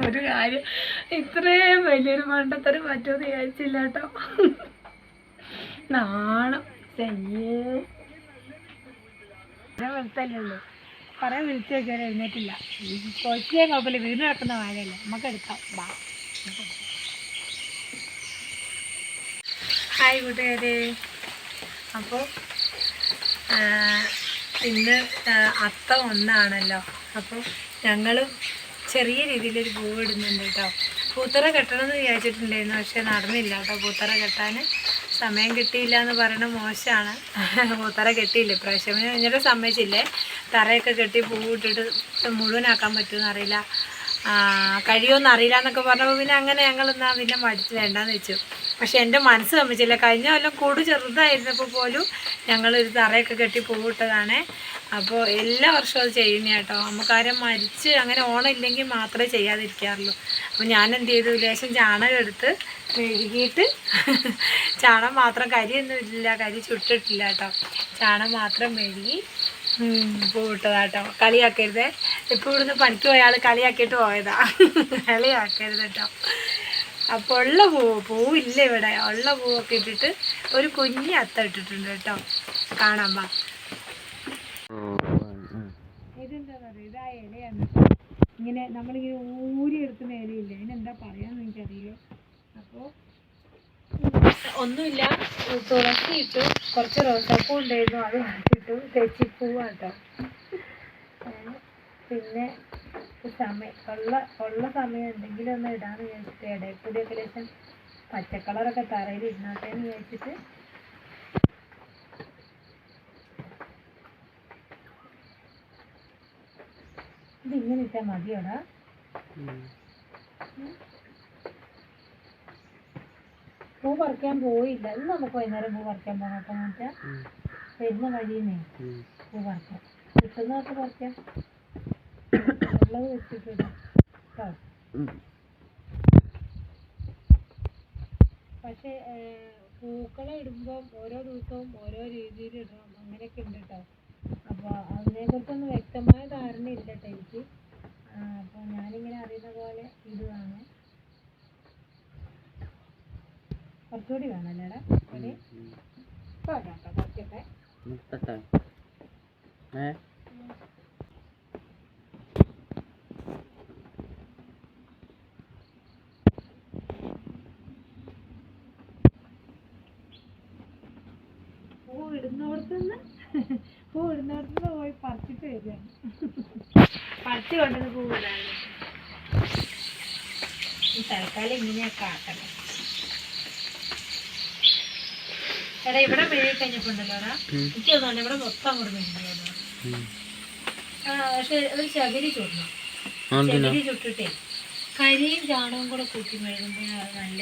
ഒരു കാര്യം ഇത്രയും വലിയൊരു മണ്ടത്തരം പറ്റുമെന്ന് വിചാരിച്ചില്ല കേട്ടോ. നാണം വെളുത്തല്ലേ ഉള്ളൂ. പറയാൻ വിളിച്ചു നോക്കിയാൽ എഴുന്നേറ്റില്ല. കൊച്ചിയെ കുഴപ്പമില്ല, വീട് നടക്കുന്ന വാഴയല്ലേ, നമുക്ക് എടുക്കാം. ബാ. ഹായ് കൂട്ടുകാരെ. അപ്പോൾ ഇന്ന് അത്ത ഒന്നാണല്ലോ. അപ്പോൾ ഞങ്ങളും ചെറിയ രീതിയിലൊരു പൂവ് ഇടുന്നുണ്ട് കേട്ടോ. പൂത്തറ കെട്ടണമെന്ന് വിചാരിച്ചിട്ടുണ്ടായിരുന്നു, പക്ഷെ നടന്നില്ല കേട്ടോ. പൂത്തറ കെട്ടാൻ സമയം കിട്ടിയില്ല എന്ന് പറയണത് മോശമാണ്. പൂത്തറ കെട്ടിയില്ല ഇപ്രാവശ്യം. എന്നിട്ട് സമ്മതിച്ചില്ലേ, തറയൊക്കെ കെട്ടി പൂവിട്ടിട്ട് മുഴുവനാക്കാൻ പറ്റുമെന്ന് അറിയില്ല, കഴിയുമെന്ന് അറിയില്ല എന്നൊക്കെ പറഞ്ഞപ്പോൾ പിന്നെ അങ്ങനെ ഞങ്ങളെന്നാൽ പിന്നെ മടിച്ച് വേണ്ടാന്ന് വെച്ചു. പക്ഷെ എൻ്റെ മനസ്സ് സമ്മതിച്ചില്ല. കഴിഞ്ഞ കൊല്ലം കൂട് ചെറുതായിരുന്നപ്പോൾ പോലും ഞങ്ങളൊരു തറയൊക്കെ കെട്ടി പൂവിട്ടതാണ്. അപ്പോൾ എല്ലാ വർഷവും അത് ചെയ്യുന്ന കേട്ടോ. നമുക്കാരും മരിച്ച് അങ്ങനെ ഓണം ഇല്ലെങ്കിൽ മാത്രമേ ചെയ്യാതിരിക്കാറുള്ളൂ. അപ്പോൾ ഞാൻ എന്ത് ചെയ്തു, ലേശം ചാണകം എടുത്ത് മെഴുകിയിട്ട്, ചാണകം മാത്രം, കരിയൊന്നും ഇല്ല, കരി ചുട്ടിട്ടില്ല കേട്ടോ, ചാണകം മാത്രം മെഴുകി പൂവിട്ടതാട്ടോ. കളിയാക്കരുത്. ഇപ്പോൾ ഇവിടുന്ന് പണിക്ക് പോയാൽ കളിയാക്കിയിട്ട് പോയതാ, കളിയാക്കരുത് കേട്ടോ. അപ്പോൾ ഉള്ള പൂവില്ല ഇവിടെ, ഉള്ള പൂവൊക്കെ ഇട്ടിട്ട് ഒരു കുഞ്ഞി അത്ത ഇട്ടിട്ടുണ്ട് കേട്ടോ. കാണാൻ പാ. ഇതെന്താ പറയുക, ഇതാ ഇലയാണ്. ഇങ്ങനെ നമ്മളിങ്ങനെ ഊരി എടുക്കുന്ന ഇലയില്ല, അതിനെന്താ പറയാന്ന് എനിക്കറിയില്ല. അപ്പോൾ ഒന്നുമില്ല, തുളസി ഇട്ടു, കുറച്ച് റോസാപ്പൂ ഉണ്ടായിരുന്നു, അത് വാങ്ങിയിട്ടു, തെച്ചിപ്പൂവാണ് കേട്ടോ. പിന്നെ ഉള്ള സമയം എന്തെങ്കിലും ഒന്ന് ഇടാന്ന് വിചാരിച്ചിട്ട്, ഇടയ്ക്കൂടിയൊക്കെ ലേശം പച്ചക്കളറൊക്കെ തറയിൽ ഇടണോട്ടെ എന്ന് വിചാരിച്ചിട്ട് ഇതിങ്ങനെ ഇട്ടാൽ മതിയോടാ. പൂ പറിക്കാൻ പോയില്ല. ഇന്ന് നമുക്ക് വൈകുന്നേരം പൂ പറിക്കാൻ പോകണം കേട്ടോ. എന്ന് വെച്ചാൽ വരുന്ന വഴിയുന്നേ പൂ പറിക്കാം, കിട്ടുന്നതൊക്കെ പറിക്കാം, ഉള്ളത് വെച്ചിട്ടില്ല കേട്ടോ. പക്ഷേ പൂക്കളെ ഇടുമ്പോൾ ഓരോ ദിവസവും ഓരോ രീതിയിൽ ഇടണം, അങ്ങനെയൊക്കെ ഉണ്ട് കേട്ടോ. അപ്പോൾ അതിനെക്കുറിച്ചൊന്നും വ്യക്തമായ ധാരണ ഇല്ല കേട്ടോ എനിക്ക്. അപ്പോൾ ഞാനിങ്ങനെ അറിയുന്ന പോലെ ഇടുവാണ്. കുറച്ചുകൂടി വേണമല്ലേടാ ഒരു പോരാട്ടോ കുറച്ചൊക്കെ. പൂ ഇടുന്നിടത്തുനിന്ന് പോയി പറിച്ചിട്ട് വരികയാണ്, പറിച്ച് കൊണ്ടുവന്ന് പൂ ഇടാണ്. ഈ തൽക്കാലം ഇങ്ങനെയൊക്കെ ആക്കണം. എടാ ഇവിടെ മെഴുകി കഴിഞ്ഞപ്പോൾ ഉണ്ടല്ലോടാ, എനിക്ക് തോന്നുന്നുണ്ട് ഇവിടെ മൊത്തം അങ്ങോട്ട് മെഴുകിയല്ലോ. പക്ഷെ ഒരു ചകിരി ചുടണം, ചകിരി ചുട്ടിട്ടേ കരിയും ചാണകവും കൂടെ കൂട്ടി മെഴുകുമ്പോൾ നല്ല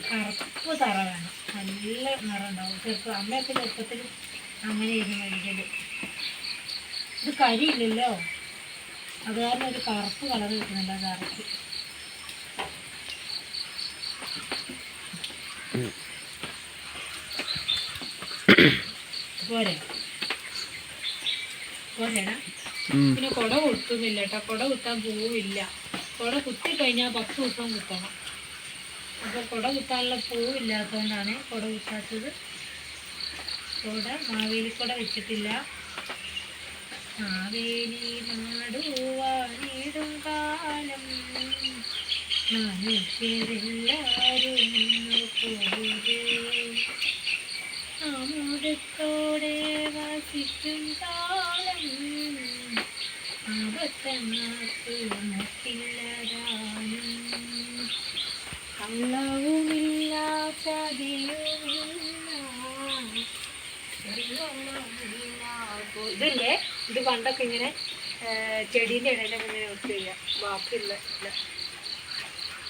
കറുപ്പ് തറ വേണം, നല്ല നിറം ഉണ്ടാവും. ചെറുപ്പം അമ്മയൊക്കെ ചെറുപ്പത്തിൽ അങ്ങനെ ഇരുന്ന് മെഴുകല്. ഇത് കരിയില്ലല്ലോ, അത് കാരണം ഒരു കറുപ്പ് കളർ കിട്ടുന്നുണ്ട് ആ തറയ്ക്ക്. പോരെ പോരേടാ. പിന്നെ കുട കുത്തുന്നില്ല കേട്ടോ, കുട കുത്താൻ പൂവില്ല. കുട കുത്തി കഴിഞ്ഞാൽ 10 ദിവസം കുത്തണം. അപ്പോൾ കുട കുത്താനുള്ള പൂവില്ലാത്തതുകൊണ്ടാണ് കുട കുത്താത്തത്. മാവേലിക്കുട വെച്ചിട്ടില്ല. മാവേലി നാടുവാണിടും കാലം മനുഷ്യരെല്ലാരും ആമോദത്തോടെ വസിക്കും കാലം ആപത്തങ്ങാക്കില്ലതാനും കള്ളവുമില്ല ചതിയുമില്ല. ഇതില്ലേ, ഇത് പണ്ടൊക്കെ ഇങ്ങനെ ചെടീൻ്റെ ഇടയിലൊക്കെ ഇങ്ങനെ വെച്ച് ചെയ്യാം. ബാക്കിയുള്ള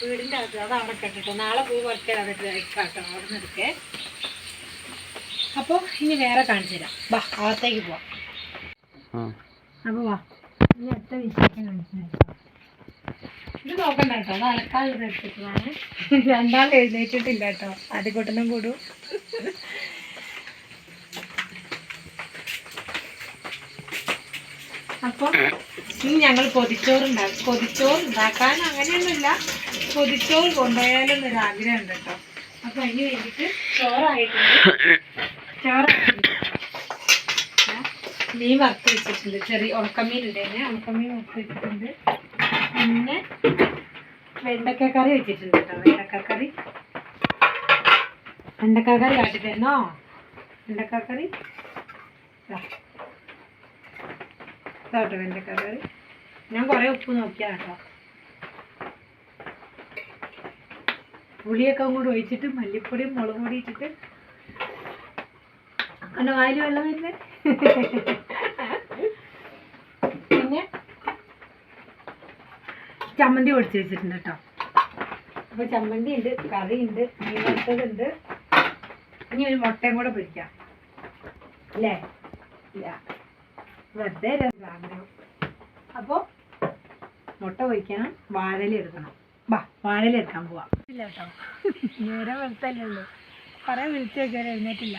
വീടിൻ്റെ അകത്ത് അത് അവിടെ കെട്ടിട്ടോ. നാളെ പൂ പറിക്കാൻ അതൊക്കെ കേട്ടോ, അവിടെ നിന്ന് എടുക്കേ. അപ്പോൾ ഇനി വേറെ കാണിച്ചു തരാം. വാ, അകത്തേക്ക് പോവാം. അപ്പോൾ വാ, ഇനി അടുത്ത വിശേഷം കാണിച്ചു തരാം. ഇത് നോക്കണ്ട കേട്ടോ, അത് അലക്കാനുള്ളത് എടുത്തിട്ടാണ്. രണ്ടാൾ എഴുന്നേറ്റിട്ടില്ല കേട്ടോ, ആദ്യക്കൂട്ടനും കൂടും. അപ്പോൾ ഇനി ഞങ്ങൾ പൊതിച്ചോറ് ഉണ്ടാക്കാൻ അങ്ങനെയൊന്നുമില്ല, പൊതിച്ചോറ് കൊണ്ടുപോയാലെന്നൊരു ആഗ്രഹം ഉണ്ട് കേട്ടോ. അപ്പം അതിന് വേണ്ടിയിട്ട് ചോറായിട്ടുണ്ട്. മീൻ വറുത്ത് വെച്ചിട്ടുണ്ട്, ചെറിയ ഉണക്കമീൻ ഉണ്ടായിരുന്നേ, ഉണക്കമീൻ വറുത്ത് വെച്ചിട്ടുണ്ട്. പിന്നെ വെണ്ടക്കക്കറി വെച്ചിട്ടുണ്ട് കേട്ടോ. വെണ്ടക്കക്കറി കാട്ടി തരണോ? വെണ്ടക്കക്കറി ഇതാട്ടോ വെണ്ടക്കക്കറി. ഞാൻ കുറേ ഉപ്പ് നോക്കിയാ കേട്ടോ. പുളിയൊക്കെ അങ്ങോട്ട് ഒഴിച്ചിട്ട് മല്ലിപ്പൊടിയും മുളക് പൊടി ഇട്ടിട്ട് അങ്ങനെ വായിൽ വെള്ളം വരുന്നേ. പിന്നെ ചമ്മന്തി പൊടിച്ച് വെച്ചിട്ടുണ്ട് കേട്ടോ. അപ്പോൾ ചമ്മന്തി ഉണ്ട്, കറിയുണ്ട്, മീൻ വറുത്തതുണ്ട്. ഇനി ഒരു മുട്ടയും കൂടെ പൊരിക്കാം അല്ലേ? ഇല്ല, വെറുതെ ആഗ്രഹം. അപ്പോൾ മുട്ട പൊരിക്കണം, വാഴയില എടുക്കണം. വാഴയില എടുക്കാൻ പോവാം. ഇല്ല കേട്ടോ, നേരെ വെറുത്തല്ലേ ഉള്ളൂ. കുറേ വിളിച്ച് വെക്കാൻ എഴുന്നേറ്റില്ല.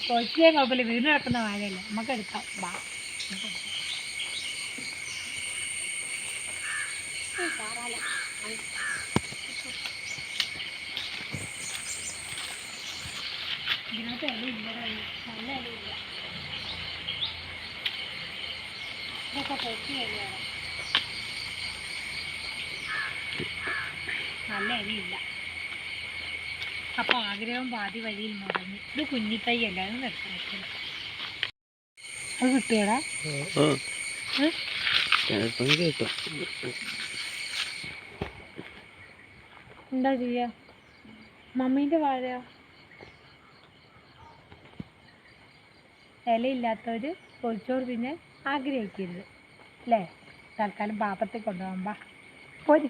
പൊരിക്കാൻ കുഴപ്പമില്ല, വീട് നടക്കുന്ന വാഴയല്ലേ, നമുക്ക് എടുക്കാം. ഇതിനകത്ത് ഇലയില്ല, നല്ല ഇലയില്ല. ഇതൊക്കെ പൊട്ടി ഇലയാണ്, നല്ല ഇലയില്ല. അപ്പോൾ ആഗ്രഹം പാതി വഴിയിൽ മുടങ്ങി. ഇത് കുഞ്ഞിത്തൈ അല്ല, അത് നിർത്തി. അത് കിട്ടുകടാ? എന്താ ചെയ്യാ? മമ്മീൻ്റെ വാഴയോ? ഇലയില്ലാത്തവർ പൊരിച്ചോറ് പിന്നെ ആഗ്രഹിക്കരുത് അല്ലേ? തൽക്കാലം പാത്രത്തിൽ കൊണ്ടുപോകാൻ പോരി.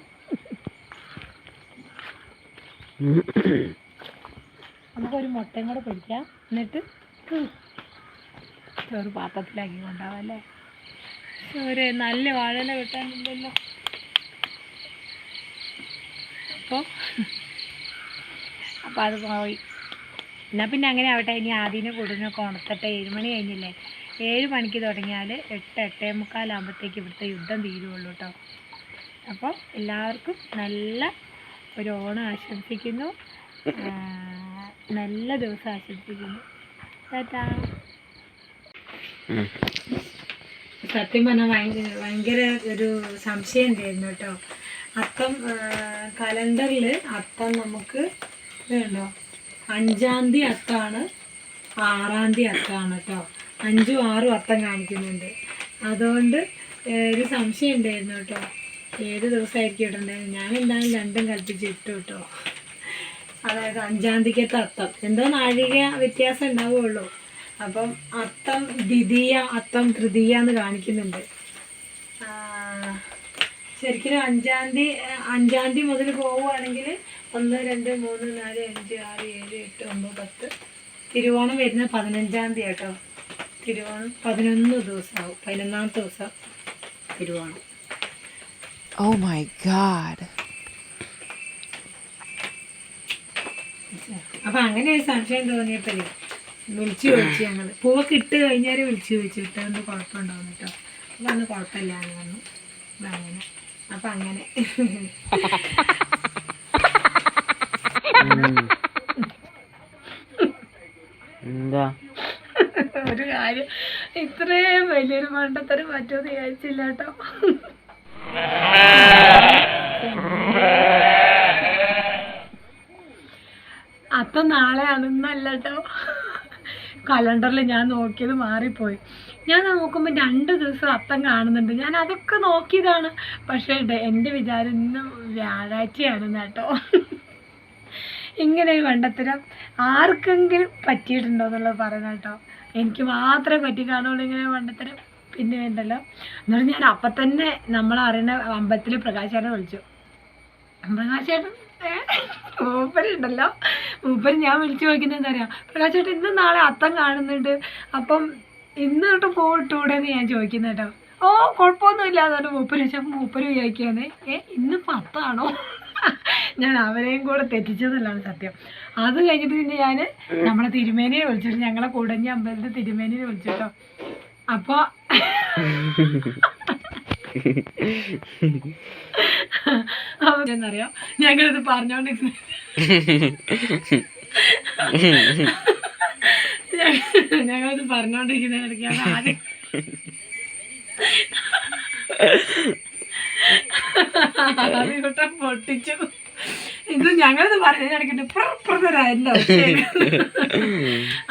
നമുക്കൊരു മുട്ടയും കൂടെ പൊരിക്കാം, എന്നിട്ട് ഒരു പാത്രത്തിലാക്കി കൊണ്ടുപോകാം അല്ലേ? ഒരു നല്ല വാഴയില കിട്ടാനുണ്ടല്ലോ. അപ്പോൾ അത് പോയി. എന്നാൽ പിന്നെ അങ്ങനെ ആവട്ടെ. ഇനി ആദ്യം കൂടുതലൊക്കെ ഉണർത്തട്ടെ. 7 മണി കഴിഞ്ഞില്ലേ? 7 മണിക്ക് തുടങ്ങിയാൽ 8-8:45 ഇവിടുത്തെ യുദ്ധം തീരുള്ളൂ കേട്ടോ. അപ്പോൾ എല്ലാവർക്കും നല്ല ഒരു ഓണം ആശംസിക്കുന്നു, നല്ല ദിവസം ആശംസിക്കുന്നു. ടാറ്റാ. സത്യം പറഞ്ഞാൽ ഭയങ്കര ഒരു സംശയം ഉണ്ടായിരുന്നു കേട്ടോ. അത്തം കലണ്ടറിൽ അത്തം നമുക്ക് ഇതുണ്ടോ, 5-ാം തീയതി അത്തമാണ്, 6-ാം തീയതി അത്തമാണ് കേട്ടോ. 5ഉം 6ഉം അത്തം കാണിക്കുന്നുണ്ട്. അതുകൊണ്ട് ഒരു സംശയം ഉണ്ടായിരുന്നു കേട്ടോ, ഏത് ദിവസമായിരിക്കും ഇടേണ്ടത്. ഞാൻ എന്തായാലും രണ്ടും കൽപ്പിച്ച് ഇട്ടു കേട്ടോ. അതായത് 5-ാം തീയതിക്കത്തെ അത്തം എന്തോ നാഴിക വ്യത്യാസം ഉണ്ടാവുകയുള്ളൂ. അപ്പം അത്തം ദ്വിതീയ, അത്തം തൃതീയ എന്ന് കാണിക്കുന്നുണ്ട്. ശരിക്കും 5-ാം തീയതി മുതൽ പോവുകയാണെങ്കിൽ 1, 2, 3, 4, 5, 6, 7, 8, 9, 10. തിരുവോണം വരുന്ന 15-ാം തീയതി കേട്ടോ. തിരുവോണം 11 ദിവസമാവും, 11ാമത്തെ ദിവസം തിരുവോണം. Oh my God. അപ്പം അങ്ങനെ ഒരു സംശയം തോന്നിയപ്പോഴേ വിളിച്ചു ചോദിച്ചു. ഞങ്ങൾ പൂവൊക്കെ ഇട്ട് കഴിഞ്ഞാൽ വിളിച്ചു ചോദിച്ചു, ഇട്ടൊന്ന് കുഴപ്പമുണ്ടാവും കേട്ടോ. അപ്പം അന്ന് കുഴപ്പമില്ല എന്ന് പറഞ്ഞു. അങ്ങനെ അപ്പം അങ്ങനെ എന്താ ഒരു കാര്യം ഇത്രയും വലിയൊരു മണ്ടത്തരം പറ്റുമെന്ന് വിചാരിച്ചില്ല കേട്ടോ. അത്തം നാളെയാണെന്നല്ല കേട്ടോ. കലണ്ടറിൽ ഞാൻ നോക്കിയത് മാറിപ്പോയി. ഞാൻ നോക്കുമ്പോൾ 2 ദിവസം അത്തം കാണുന്നുണ്ട്. ഞാൻ അതൊക്കെ നോക്കിയതാണ്. പക്ഷേ എൻ്റെ വിചാരം ഇന്ന് വ്യാഴാഴ്ചയാണെന്ന് കേട്ടോ. ഇങ്ങനെ ഒരു മണ്ടത്തരം ആർക്കെങ്കിലും പറ്റിയിട്ടുണ്ടോ എന്നുള്ളത് പറയണം കേട്ടോ. എനിക്ക് മാത്രമേ പറ്റി കാണുള്ളൂ ഇങ്ങനെ മണ്ടത്തരം. പിന്നെ വേണ്ടല്ലോ എന്നിട്ട് ഞാൻ അപ്പം തന്നെ നമ്മളറിയുന്ന അമ്പലത്തിൽ പ്രകാശേട്ടനെ വിളിച്ചു. പ്രകാശേട്ടൻ മൂപ്പരുണ്ടല്ലോ, മൂപ്പര് ഞാൻ വിളിച്ചു നോക്കുന്നത് എന്താ പറയുക, പ്രകാശേട്ടൻ ഇന്ന് നാളെ അത്തം കാണുന്നുണ്ട്, അപ്പം ഇന്ന് തൊട്ട് പോയിട്ടൂടെന്ന് ഞാൻ ചോദിക്കുന്നത് കേട്ടോ. ഓ കുഴപ്പമൊന്നുമില്ല അതുകൊണ്ട് മൂപ്പര് വെച്ചാൽ മൂപ്പര് വിചാരിക്കുകയാണ് ഇന്നിപ്പോൾ അത്താണോ. ഞാൻ അവരെയും കൂടെ തെറ്റിച്ചതല്ലാണ് സത്യം. അത് കഴിഞ്ഞിട്ട് പിന്നെ ഞാൻ നമ്മളെ തിരുമേനിയെ വിളിച്ചിട്ട്, ഞങ്ങളെ കുടഞ്ഞ അമ്പലത്തെ തിരുമേനിയെ വിളിച്ചിട്ടോ. അപ്പോൾ എന്നറിയാം ഞങ്ങളിത് പറഞ്ഞോണ്ടിരുന്നു ഞങ്ങളിത് പറഞ്ഞോണ്ടിരിക്കുന്നതിനിടയ്ക്കാണ് ആദ്യം ആദ്യം പൊട്ടിച്ചു. ഇത് ഞങ്ങളിത് പറഞ്ഞിടയ്ക്കിട്ട് ഇപ്പുറത്തരായിരുന്നു.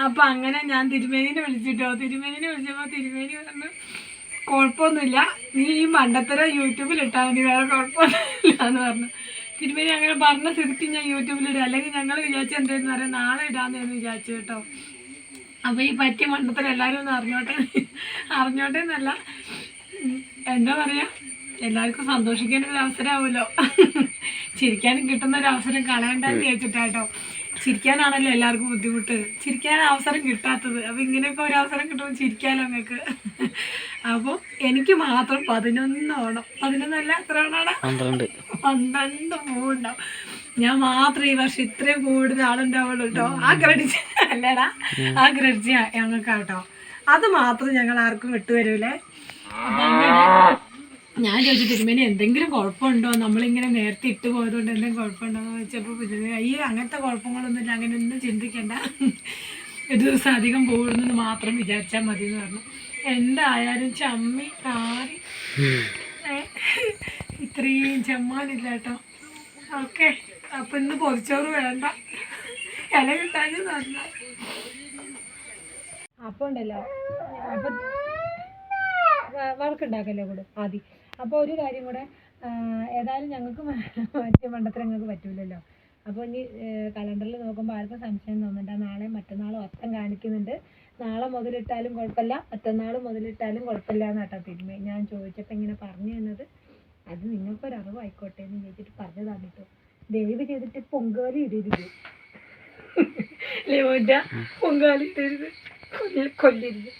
അപ്പൊ അങ്ങനെ ഞാൻ തിരുമേനിനെ വിളിച്ചിട്ടോ. തിരുമേനിനെ വിളിച്ചപ്പോ തിരുമേനി പറഞ്ഞു കുഴപ്പമൊന്നുമില്ല, നീ ഈ മണ്ടത്തരം യൂട്യൂബിൽ ഇട്ടാൽ മതി, വേറെ കുഴപ്പമൊന്നുമില്ല എന്ന് പറഞ്ഞു. തിരുമേനി അങ്ങനെ പറഞ്ഞ സ്ഥിതിക്ക് ഞാൻ യൂട്യൂബിലിടുക. അല്ലെങ്കിൽ ഞങ്ങൾ വിചാരിച്ച എന്തായിരുന്നു പറയാം, നാളെ ഇടാമെന്ന് വിചാരിച്ചു കേട്ടോ. അപ്പോൾ ഈ പറ്റിയ മണ്ടത്തരം എല്ലാവരും ഒന്ന് അറിഞ്ഞോട്ടെ എന്നല്ല, എന്താ പറയുക, എല്ലാവർക്കും സന്തോഷിക്കേണ്ട ഒരു അവസരമാവുമല്ലോ. ചിരിക്കാനും കിട്ടുന്ന ഒരു അവസരം കളയണ്ടെന്ന് വിചാരിച്ചിട്ടാട്ടോ. ചിരിക്കാനാണല്ലോ എല്ലാവർക്കും ബുദ്ധിമുട്ട്, ചിരിക്കാൻ അവസരം കിട്ടാത്തത്. അപ്പോൾ ഇങ്ങനെയൊക്കെ ഒരു അവസരം കിട്ടുമ്പോൾ ചിരിക്കാമല്ലോ നിങ്ങൾക്ക്. അപ്പോൾ എനിക്ക് മാത്രം 11 ഓണം, 11 എത്ര ഓണാണ്, 12 പൂവുണ്ടാവും. ഞാൻ മാത്രം ഈ വർഷം ഇത്രയും കൂടുതൽ ആളുണ്ടാവുള്ളൂ കേട്ടോ. ആ ക്രെഡിറ്റ് അല്ലേടാ, ആ ക്രെഡിറ്റ് ഞങ്ങൾക്കാട്ടോ. അത് മാത്രം ഞങ്ങൾ ആർക്കും വിട്ടുവരൂലേ. അപ്പം അങ്ങനെ ഞാൻ ചോദിച്ചു തിരുമേനി എന്തെങ്കിലും കുഴപ്പമുണ്ടോ, നമ്മളിങ്ങനെ നേരത്തെ ഇട്ട് പോയതുകൊണ്ട് എന്തെങ്കിലും കുഴപ്പമുണ്ടോ എന്ന് ചോദിച്ചപ്പോൾ ഈ അങ്ങനത്തെ കുഴപ്പങ്ങളൊന്നുമില്ല, അങ്ങനെ ഒന്നും ചിന്തിക്കണ്ട, ഒരു ദിവസം അധികം പോകുന്നത് മാത്രം വിചാരിച്ചാൽ മതി എന്ന് പറഞ്ഞു. എന്തായാലും ചമ്മി ആറി ഇത്രയും ചെമ്മാനില്ല കേട്ടോ. ഓക്കെ, അപ്പം ഇന്ന് പൊതിച്ചോറ് വേണ്ട, ഇല കിട്ടാനും നല്ല. അപ്പം ഉണ്ടല്ലോ, അപ്പം വഴക്കുണ്ടാക്കല്ലേ കൂടെ ആദ്യം. അപ്പോൾ ഒരു കാര്യം കൂടെ, ഏതായാലും ഞങ്ങൾക്ക് മറ്റേ മണ്ടത്തിൽ ഞങ്ങൾക്ക് പറ്റൂലല്ലോ. അപ്പോൾ ഇനി കലണ്ടറിൽ നോക്കുമ്പോൾ ആർക്കും സംശയം തോന്നുന്നുണ്ട്, നാളെ മറ്റന്നാളും അത്തം കാണിക്കുന്നുണ്ട്. നാളെ മുതലിട്ടാലും കുഴപ്പമില്ല, മറ്റന്നാൾ മുതലിട്ടാലും കുഴപ്പമില്ല എന്നാട്ടോ തിരുമേ ഞാൻ ചോദിച്ചപ്പോൾ ഇങ്ങനെ പറഞ്ഞു തന്നത്. അത് നിങ്ങൾക്കൊരറിവായിക്കോട്ടെ എന്ന് ചോദിച്ചിട്ട് പറഞ്ഞതാണ് കേട്ടോ. ദയവ് ചെയ്തിട്ട് പൊങ്കാലി ഇടരുത്, പൊങ്കാലി ഇടരുത്, കൊല്ലരുത്.